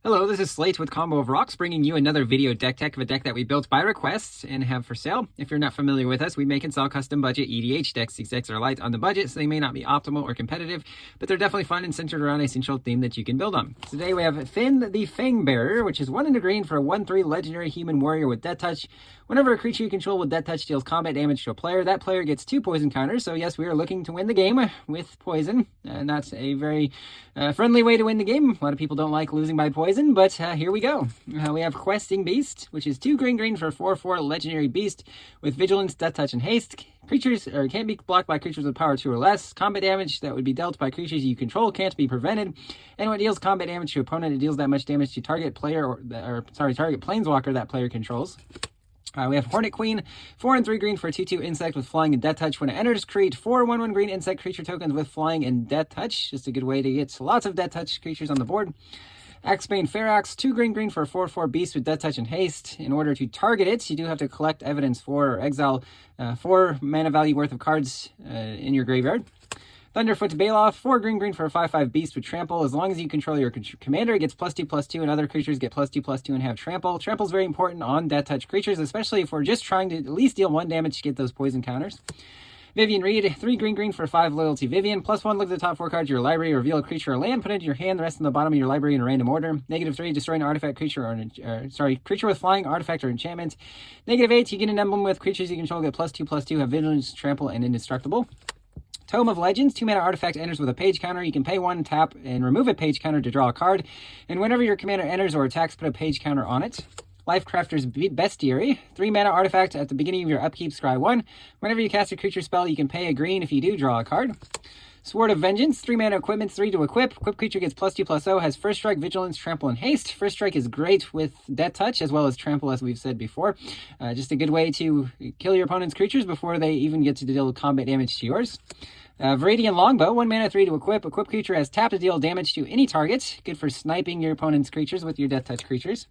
Hello, this is Slate with Combo of Rocks, bringing you another video deck tech of a deck that we built by request and have for sale. If you're not familiar with us, we make and sell custom budget EDH decks. These decks are light on the budget, so they may not be optimal or competitive, but they're definitely fun and centered around a central theme that you can build on. Today we have Fynn the Fangbearer, which is 1 and a green for a 1/3 legendary human warrior with Deathtouch. Whenever a creature you control with Deathtouch deals combat damage to a player, that player gets 2 poison counters. So yes, we are looking to win the game with poison, and that's a very friendly way to win the game. A lot of people don't like losing by poison, but here we go. We have Questing Beast, which is 2 green for a 4/4 legendary beast with vigilance, Deathtouch, and haste. Creatures can't be blocked by creatures with power 2 or less. Combat damage that would be dealt by creatures you control can't be prevented. And when it deals combat damage to opponent, it deals that much damage to target player target planeswalker that player controls. We have Hornet Queen, 4 and 3 green for a 2/2 insect with flying and Deathtouch. When it enters, create 4 1/1 green insect creature tokens with flying and Deathtouch. Just a good way to get lots of Deathtouch creatures on the board. Axebane Pharaox, 2 green for a 4/4 beast with Deathtouch and haste. In order to target it, you do have to collect evidence for or exile 4 mana value worth of cards in your graveyard. Thunderfoot Baloth, 4 green for a 5/5 beast with trample. As long as you control your commander, it gets +2/+2, and other creatures get +2/+2 and have trample. Trample is very important on Deathtouch creatures, especially if we're just trying to at least deal 1 damage to get those poison counters. Vivian Reed, 3 green for 5 loyalty Vivian. +1, look at the top 4 cards of your library, reveal a creature or land, put it into your hand, the rest in the bottom of your library in a random order. -3, destroy an artifact, creature, creature with flying, artifact, or enchantment. -8, you get an emblem with creatures you control, get +2/+2, have vigilance, trample, and indestructible. Tome of Legends, 2 mana artifact enters with a page counter. You can pay 1, tap, and remove a page counter to draw a card. And whenever your commander enters or attacks, put a page counter on it. Lifecrafter's Bestiary, 3 mana artifact at the beginning of your upkeep, scry 1. Whenever you cast a creature spell, you can pay a green. If you do, draw a card. Sword of Vengeance, 3 mana equipment, 3 to equip. Equip creature gets +2/+0, has first strike, vigilance, trample, and haste. First strike is great with Deathtouch as well as trample, as we've said before. Just a good way to kill your opponent's creatures before they even get to deal combat damage to yours. Viridian Longbow, 1 mana, 3 to equip. Equip creature has tap to deal damage to any target. Good for sniping your opponent's creatures with your Deathtouch creatures.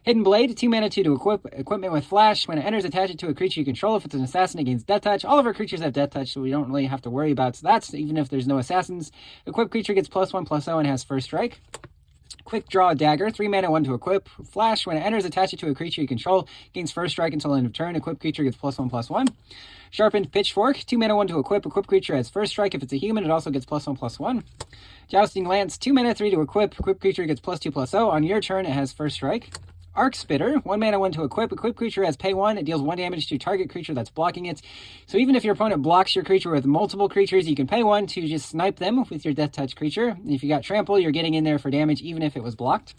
Hidden Blade, 2 mana, 2 to equip. Equipment with flash. When it enters, attach it to a creature you control. If it's an assassin, it gains Deathtouch. All of our creatures have Deathtouch, so we don't really have to worry about that, even if there's no assassins. Equip creature gets +1/+0 and has first strike. Quick Draw Dagger, 3 mana, 1 to equip. Flash, when it enters, attach it to a creature you control. Gains first strike until end of turn. Equip creature gets +1/+1. Sharpened Pitchfork, 2 mana, 1 to equip. Equip creature has first strike. If it's a human, it also gets +1/+1. Jousting Lance, 2 mana, 3 to equip. Equip creature gets +2/+0. On your turn, it has first strike. Arc Spitter, 1 mana, 1 to equip. Equip creature has pay 1. It deals 1 damage to target creature that's blocking it. So even if your opponent blocks your creature with multiple creatures, you can pay 1 to just snipe them with your Deathtouch creature. If you got trample, you're getting in there for damage even if it was blocked.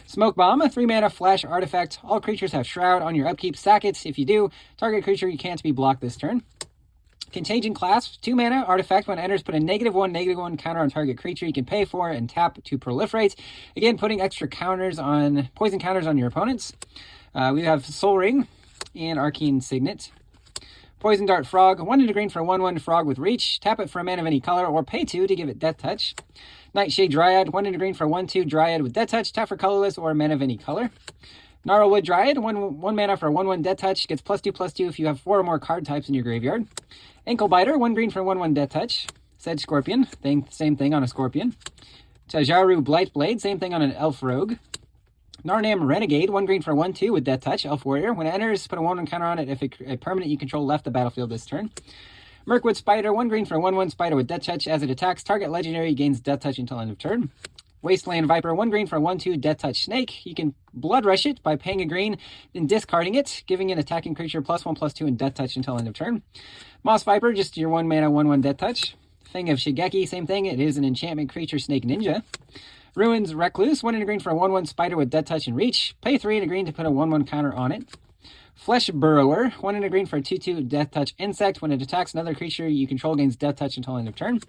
Smoke Bomb, 3 mana, flash artifact. All creatures have Shroud. On your upkeep, sack it. If you do, target creature you can't be blocked this turn. Contagion Clasp, 2 mana, artifact. When it enters, put a -1/-1 counter on target creature you can pay for and tap to proliferate. Again, putting extra poison counters on your opponents. We have Soul Ring and Arcane Signet. Poison Dart Frog, 1 and a green for a 1/1 frog with reach. Tap it for a mana of any color or pay 2 to give it Deathtouch. Nightshade Dryad, 1 and a green for a 1/2 Dryad with Deathtouch. Tap for colorless or a mana of any color. Gnarlwood Dryad, 1 mana for a 1/1 Deathtouch, gets +2/+2 if you have 4 or more card types in your graveyard. Ankle Biter, 1 green for 1/1 Deathtouch. Sedge Scorpion, same thing on a Scorpion. Tajaru Blightblade, same thing on an Elf Rogue. Narnam Renegade, 1 green for 1/2 with Deathtouch, Elf Warrior. When it enters, put a 1/1 counter on it if a permanent you control left the battlefield this turn. Mirkwood Spider, 1 green for a 1/1 Spider with Deathtouch. As it attacks, target legendary gains Deathtouch until end of turn. Wasteland Viper, 1 green for a 1/2 Deathtouch Snake. You can Blood Rush it by paying a green, then discarding it, giving an attacking creature +1/+2 and Deathtouch until end of turn. Moss Viper, just your 1 mana, 1/1 Deathtouch. Fang of Shigeki, same thing. It is an enchantment creature snake ninja. Ruins Recluse, 1 and a green for a 1/1 Spider with Deathtouch and reach. Pay 3 and a green to put a 1/1 counter on it. Flesh Burrower, 1 and a green for a 2/2 Deathtouch insect. When it attacks another creature you control gains Deathtouch until end of turn.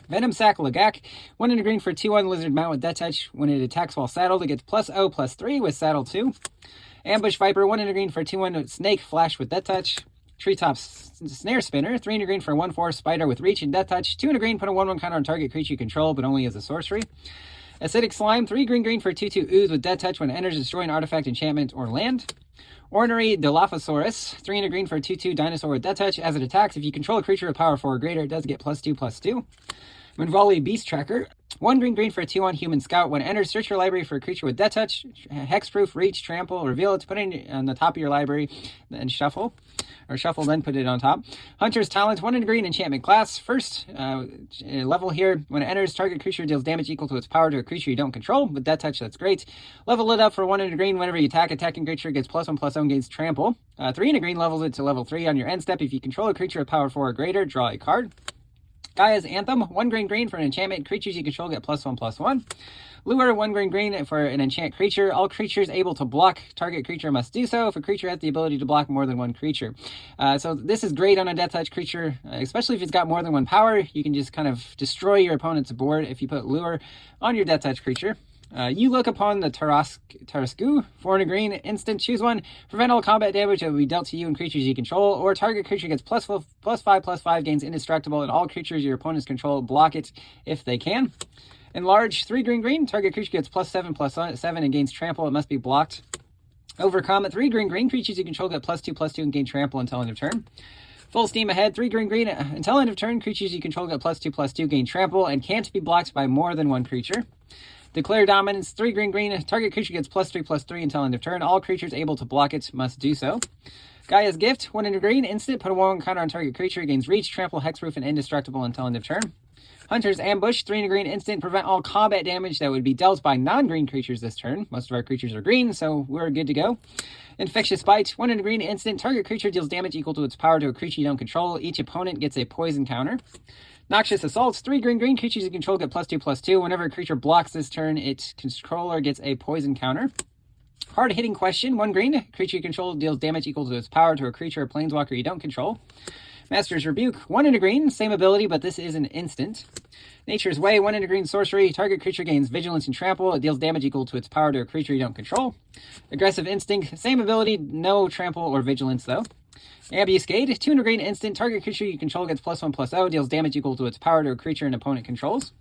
Venom Sack Lagak, 1 and a green for a 2/1 Lizard Mount with Deathtouch. When it attacks while saddled, it gets +0/+3 with saddle 2. Ambush Viper, 1 and a green for a 2/1 Snake Flash with Deathtouch. Treetops Snare Spinner, 3 and a green for a 1/4 Spider with Reach and Deathtouch. 2 and a green, put a 1/1 counter on target creature you control, but only as a sorcery. Acidic Slime, 3 green for a 2/2 Ooze with Deathtouch. When it enters, destroy an artifact, enchantment, or land. Ornery Dilophosaurus, 3 and a green for a 2/2 Dinosaur with Deathtouch. As it attacks, if you control a creature with power 4 or greater, it does get +2/+2. Manvali Beast Tracker, 1 green for a 2/1 Human Scout. When it enters, search your library for a creature with Deathtouch, Hexproof, Reach, Trample, reveal it, put it on the top of your library, then shuffle. Or shuffle, then put it on top. Hunter's Talent, 1 green enchantment class. First level here. When it enters, target creature deals damage equal to its power to a creature you don't control. With Deathtouch, that's great. Level it up for 1 green. Whenever you attack, attacking creature gets +1/+1, gains Trample. 3 green levels it to level 3 on your end step. If you control a creature with power 4 or greater, draw a card. Gaia's Anthem, 1 green for an enchantment. Creatures you control get +1/+1. Lure, 1 green for an enchant creature. All creatures able to block target creature must do so. If a creature has the ability to block more than 1 creature. So this is great on a Deathtouch creature, especially if it's got more than 1 power. You can just kind of destroy your opponent's board if you put Lure on your Deathtouch creature. You look upon the Tarasku, 4 green, instant, choose 1. Prevent all combat damage that will be dealt to you and creatures you control, or target creature gets +5/+5, gains indestructible, and all creatures your opponents control block it if they can. Enlarge, 3 green, target creature gets +7/+7 and gains trample, it must be blocked. Overcome, 3 green, creatures you control get +2/+2 and gain trample until end of turn. Full steam ahead, 3 green, until end of turn, creatures you control get +2/+2, gain trample, and can't be blocked by more than 1 creature. Declare Dominance, 3 green, target creature gets +3/+3 until end of turn. All creatures able to block it must do so. Gaia's Gift, 1 green, instant, put a 1 counter on target creature, gains Reach, Trample, Hexproof, and Indestructible until end of turn. Hunter's Ambush, 3 green, instant, prevent all combat damage that would be dealt by non-green creatures this turn. Most of our creatures are green, so we're good to go. Infectious Bite, 1 green, instant, target creature deals damage equal to its power to a creature you don't control. Each opponent gets a poison counter. Noxious Assaults, 3 green, creatures you control get +2/+2. Whenever a creature blocks this turn, its controller gets a poison counter. Hard-hitting Question, 1 green, creature you control deals damage equal to its power to a creature or planeswalker you don't control. Master's Rebuke, 1 green, same ability, but this is an instant. Nature's Way, 1 green sorcery, target creature gains Vigilance and Trample, it deals damage equal to its power to a creature you don't control. Aggressive Instinct, same ability, no Trample or Vigilance though. Ambuscade, 2 green, instant, target creature you control gets +1/+0, deals damage equal to its power to a creature an opponent controls.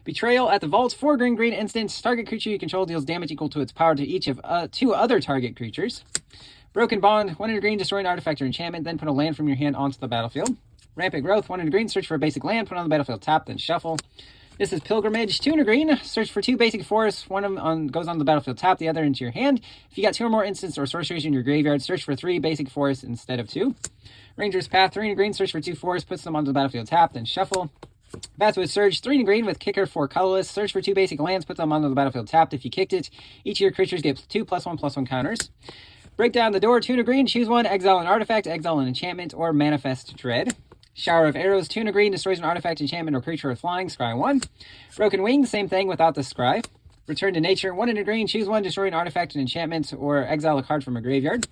Betrayal at the Vault, 4 green, instant, target creature you control deals damage equal to its power to each of 2 other target creatures. Broken Bond, 1 green, destroy an artifact or enchantment, then put a land from your hand onto the battlefield. Rampant Growth, 1 green, search for a basic land, put on the battlefield, tap, then shuffle. This is Pilgrimage, 2 green, search for 2 basic forests, one of them goes on the battlefield, tap, the other into your hand. If you got 2 or more instants or sorceries in your graveyard, search for 3 basic forests instead of 2. Ranger's Path, 3 green, search for 2 forests, puts them onto the battlefield, tap, then shuffle. Bathwood Surge, 3 green with Kicker 4 colorless, search for 2 basic lands, put them onto the battlefield, tapped. If you kicked it, each of your creatures get 2 +1/+1 counters. Break Down the Door, 2 green, choose 1, exile an artifact, exile an enchantment, or manifest Dread. Shower of Arrows, 2 green, destroys an artifact, enchantment, or creature with flying, scry 1. Broken Wings, same thing without the scry. Return to Nature, 1 green, choose 1, destroy an artifact, an enchantment, or exile a card from a graveyard.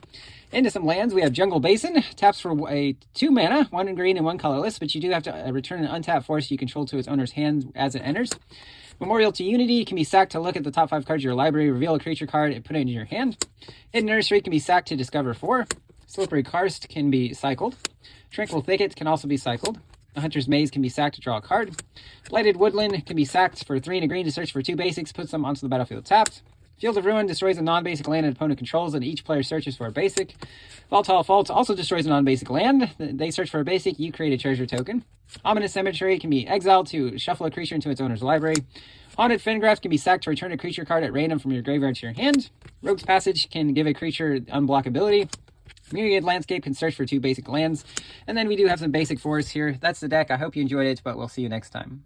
Into some lands, we have Jungle Basin, taps for a 2 mana, 1 green and 1 colorless, but you do have to return an untapped forest you control to its owner's hand as it enters. Memorial to Unity can be sacked to look at the top 5 cards of your library, reveal a creature card, and put it in your hand. Hidden Nursery can be sacked to discover 4. Slippery Karst can be cycled. Tranquil Thicket can also be cycled. A Hunter's Maze can be sacked to draw a card. Blighted Woodland can be sacked for 3 green to search for 2 basics, puts them onto the battlefield tapped. Field of Ruin destroys a non-basic land an opponent controls, and each player searches for a basic. Volatile Faults also destroys a non-basic land. They search for a basic, you create a treasure token. Ominous Cemetery can be exiled to shuffle a creature into its owner's library. Haunted Fyngraft can be sacked to return a creature card at random from your graveyard to your hand. Rogue's Passage can give a creature unblockability. Myriad Landscape can search for 2 basic lands. And then we do have some basic forests here. That's the deck. I hope you enjoyed it, but we'll see you next time.